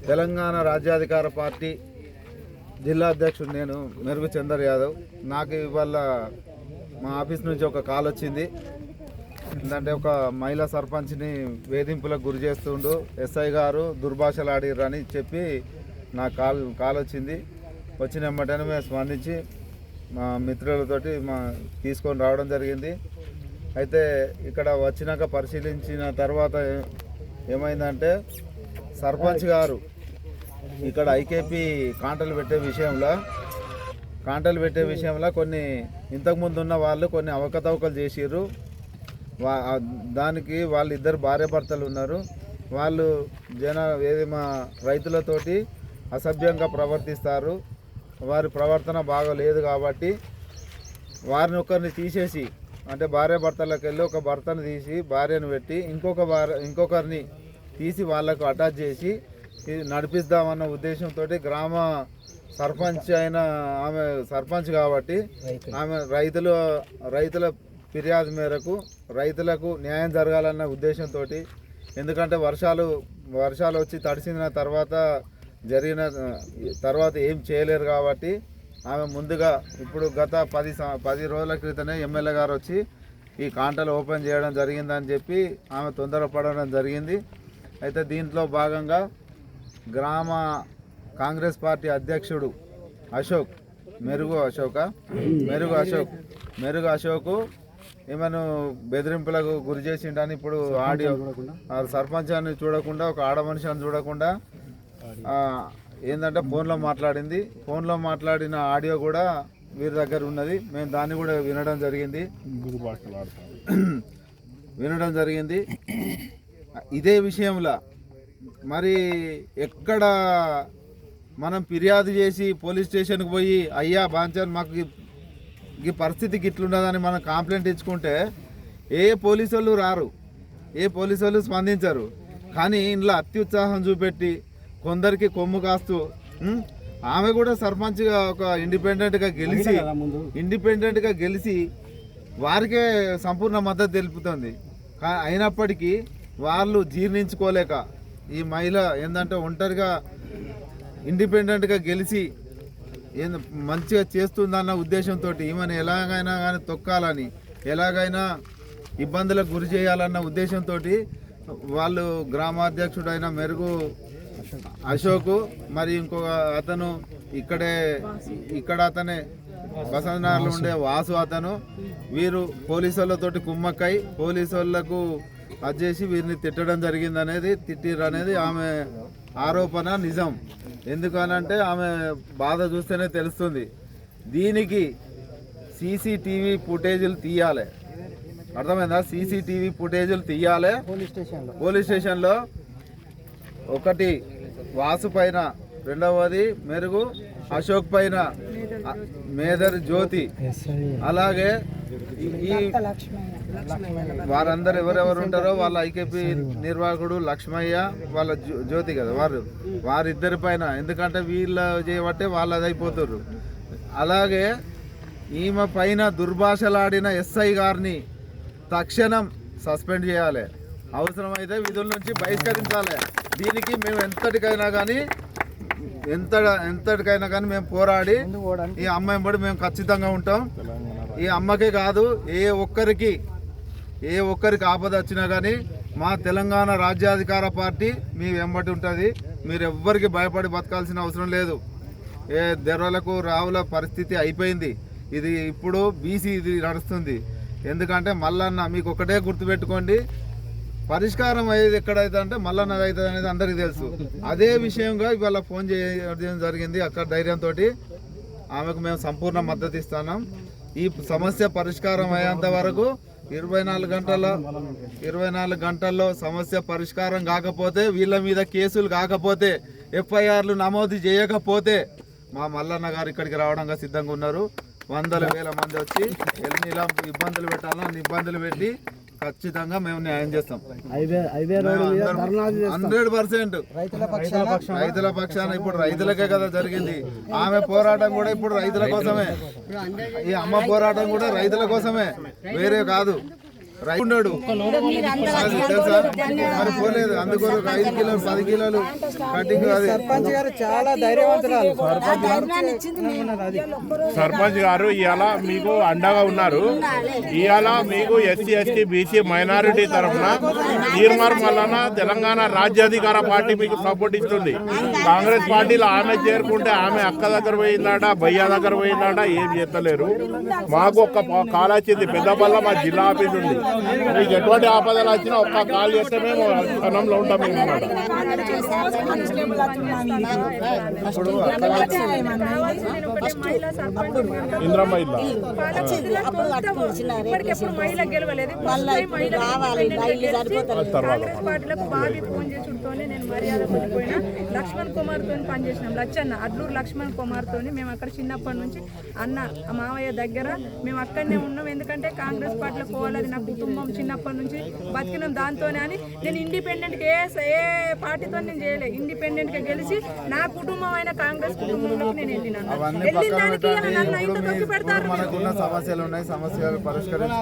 తెలంగాణ రాజ్యాధికార పార్టీ జిల్లా అధ్యక్షుడు నేను మెరుగు చందర్ యాదవ్. నాకు ఇవాళ మా ఆఫీస్ నుంచి ఒక కాల్ వచ్చింది. ఏంటంటే ఒక మహిళా సర్పంచ్ని వేధింపులకు గురి చేస్తుండు, ఎస్ఐ గారు దుర్భాషలాడిర్రని చెప్పి నాకు కాల్ వచ్చింది. వచ్చిన వెంటనే మేము స్పందించి మా మిత్రులతోటి తీసుకొని రావడం జరిగింది. అయితే ఇక్కడ వచ్చినాక పరిశీలించిన తర్వాత ఏమైందంటే సర్పంచ్ గారు ఇక్కడ ఐకేపీ కాంటలు పెట్టే విషయంలో కొన్ని ఇంతకుముందు ఉన్న వాళ్ళు కొన్ని అవకతవకలు చేసిర్రు. దానికి వాళ్ళు ఇద్దరు భార్యాభర్తలు ఉన్నారు. వాళ్ళు మా రైతులతోటి అసభ్యంగా ప్రవర్తిస్తారు. వారి ప్రవర్తన బాగోలేదు కాబట్టి వారిని ఒకరిని తీసేసి, అంటే భార్యాభర్తలకు వెళ్ళి ఒక భర్తను తీసి భార్యను పెట్టి ఇంకొకరిని తీసి వాళ్ళకు అటాచ్ చేసి నడిపిద్దామన్న ఉద్దేశంతో గ్రామ సర్పంచ్ అయిన ఆమె సర్పంచ్ కాబట్టి ఆమె రైతుల ఫిర్యాదు మేరకు రైతులకు న్యాయం జరగాలన్న ఉద్దేశంతో, ఎందుకంటే వర్షాలు వచ్చి తడిసిన తర్వాత ఏం చేయలేరు కాబట్టి ఆమె ముందుగా ఇప్పుడు గత 10 రోజుల క్రితమే ఎమ్మెల్యే గారు వచ్చి ఈ కాంటలు ఓపెన్ చేయడం జరిగిందని చెప్పి ఆమె తొందరపడడం జరిగింది. అయితే దీంట్లో భాగంగా గ్రామ కాంగ్రెస్ పార్టీ అధ్యక్షుడు మెరుగు అశోక్ ఏమను బెదిరింపులకు గురి చేసిండని ఇప్పుడు ఆడియో సర్పంచ్ అని చూడకుండా ఒక ఆడ మనిషి అని చూడకుండా ఏంటంటే ఫోన్లో మాట్లాడిన ఆడియో కూడా వీరి దగ్గర ఉన్నది. మేము దాన్ని కూడా వినడం జరిగింది. ఇదే విషయంలో మరి ఎక్కడ మనం ఫిర్యాదు చేసి పోలీస్ స్టేషన్కి పోయి అయ్యా బాంచన్ మాకు ఈ పరిస్థితికి ఇట్లున్నదని మనం కంప్లైంట్ ఇచ్చుకుంటే ఏ పోలీసు వాళ్ళు రారు, ఏ పోలీసు వాళ్ళు స్పందించరు. కానీ ఇంట్లో అత్యుత్సాహం చూపెట్టి కొందరికి కొమ్ము కాస్తూ ఆమె కూడా సర్పంచ్గా ఒక ఇండిపెండెంట్గా గెలిచి వారికే సంపూర్ణ మద్దతు తెలుపుతుంది. అయినప్పటికీ వాళ్ళు జీర్ణించుకోలేక ఈ మహిళ ఏంటంటే ఒంటరిగా ఇండిపెండెంట్గా గెలిచి మంచిగా చేస్తుందన్న ఉద్దేశంతో ఈమెను ఎలాగైనా కానీ తొక్కాలని, ఎలాగైనా ఇబ్బందులకు గురి చేయాలన్న ఉద్దేశంతో వాళ్ళు గ్రామాధ్యక్షుడైన మెరుగు అశోక్ మరి ఇంకొక అతను ఇక్కడ అతనే బసవనగర్లో ఉండే వాసు అతను వీరు పోలీసు వాళ్ళతోటి కుమ్మక్కై పోలీసు వాళ్ళకు అచ్చేసి వీరిని తిట్టిరనేది ఆమె ఆరోపణ నిజం. ఎందుకనంటే ఆమె బాధ చూస్తేనే తెలుస్తుంది. దీనికి సీసీటీవీ ఫుటేజీలు తీయాలి, అర్థమైందా? సీసీటీవీ ఫుటేజీలు తీయాలి. పోలీస్ స్టేషన్లో ఒకటి వాసు పైన, రెండవది మెరుగు అశోక్ పైన మేదర్ జ్యోతి, అలాగే ఈ వారందరూ ఎవరెవరు ఉంటారో వాళ్ళ ఐకేపీ నిర్వాహకుడు లక్ష్మయ్య వాళ్ళ జ్యోతి కదా వారిద్దరి పైన, ఎందుకంటే వీళ్ళ చేయబట్టే వాళ్ళది అయిపోతారు. అలాగే ఈమె పైన దుర్భాషలాడిన ఎస్ఐ గారిని తక్షణం సస్పెండ్ చేయాలి, అవసరమైతే విధుల నుంచి బహిష్కరించాలి. దీనికి మేము ఎంతటికైనా కానీ మేము పోరాడి ఈ అమ్మాయి బడి మేము ఖచ్చితంగా ఉంటాం. ఈ అమ్మకే కాదు ఏ ఒక్కరికి ఆపద వచ్చినా కానీ మా తెలంగాణ రాజ్యాధికార పార్టీ మీ వెంబడి ఉంటుంది. మీరు ఎవ్వరికి భయపడి బతకాల్సిన అవసరం లేదు. ఏ దెర్రలకు రావుల పరిస్థితి అయిపోయింది. ఇది ఇప్పుడు బీసీ ఇది నడుస్తుంది. ఎందుకంటే మల్లన్న మీకు ఒకటే గుర్తుపెట్టుకోండి, పరిష్కారం అయ్యేది ఎక్కడైతే అంటే మల్లన్నది అవుతుంది అనేది అందరికీ తెలుసు. అదే విషయంగా ఇవాళ ఫోన్ చేయడం జరిగింది. అక్కడ ధైర్యంతో ఆమెకు మేము సంపూర్ణ మద్దతు ఇస్తున్నాం. ఈ సమస్య పరిష్కారం అయ్యేంత వరకు 24 గంటల్లో సమస్య పరిష్కారం కాకపోతే, వీళ్ళ మీద కేసులు కాకపోతే, ఎఫ్ఐఆర్లు నమోదు చేయకపోతే మా మల్లన్న గారు ఇక్కడికి రావడంగా సిద్ధంగా ఉన్నారు. వందల వేల మంది వచ్చి ఎన్ని ఇబ్బందులు పెట్టాలో అన్ని ఇబ్బందులు పెట్టి ఖచ్చితంగా మేము న్యాయం చేస్తాం. 100% రైతుల పక్షాన. ఇప్పుడు రైతులకే కదా జరిగింది. ఆమె పోరాటం కూడా ఇప్పుడు రైతుల కోసమే, ఈ అమ్మ పోరాటం కూడా రైతుల కోసమే, వేరే కాదు. రైతు ఉన్నాడు తెలుసా మరి పోలేదు అందుకోసం 5 కిలోలు 10 కిలోలు కటింగ్ అది సర్పంచ్ గారు చాలా ధైర్యవంతురాలు. సర్పంచ్ గారు ఇవాళ మీకు అండగా ఉన్నారు. ఇవాళ మీకు ఎస్సీ ఎస్టీ బీసీ మైనారిటీ తరఫున తీర్మార్ మల్లన్న తెలంగాణ రాజ్యాధికార పార్టీ మీకు సపోర్ట్ ఇస్తుంది. కాంగ్రెస్ పార్టీలో ఆమె చేరుకుంటే ఆమె అక్క దగ్గర పోయిందాట, భయ్య దగ్గర పోయిందాట, ఏం చేస్తలేరు. మాకు ఒక్క కాల్ వచ్చింది పెద్దపల్ల, మా జిల్లా ఆఫీస్ ఉంది. మీకు ఎటువంటి ఆపదలు వచ్చినా ఒక్క కాల్ చేస్తే మేము క్షణంలో ఉంటాం. మేము ఇంద్రమ్మ ఇల్లా లక్ష్మణ్ కుమార్ తోని పనిచేసినాం. లచ్చన్న అడ్లూరు లక్ష్మణ్ కుమార్ తోని మేము అక్కడ చిన్నప్పటి నుంచి అన్న మావయ్య దగ్గర మేము అక్కడనే ఉన్నాం. ఎందుకంటే కాంగ్రెస్ పార్టీలో పోవాలని నా కుటుంబం చిన్నప్పటి నుంచి బతికినాం దాంతోనే అని నేను ఇండిపెండెంట్గా ఏ పార్టీతో నేను చేయలేదు. ఇండిపెండెంట్గా గెలిచి నా కుటుంబం అయిన కాంగ్రెస్ కుటుంబంలోకి నేను వెళ్ళినాను. వెళ్ళిన దానికి నన్ను ఇంత తొక్కి పెడతారు. సమస్యలు ఉన్నాయి, సమస్యలు పరిష్కరించి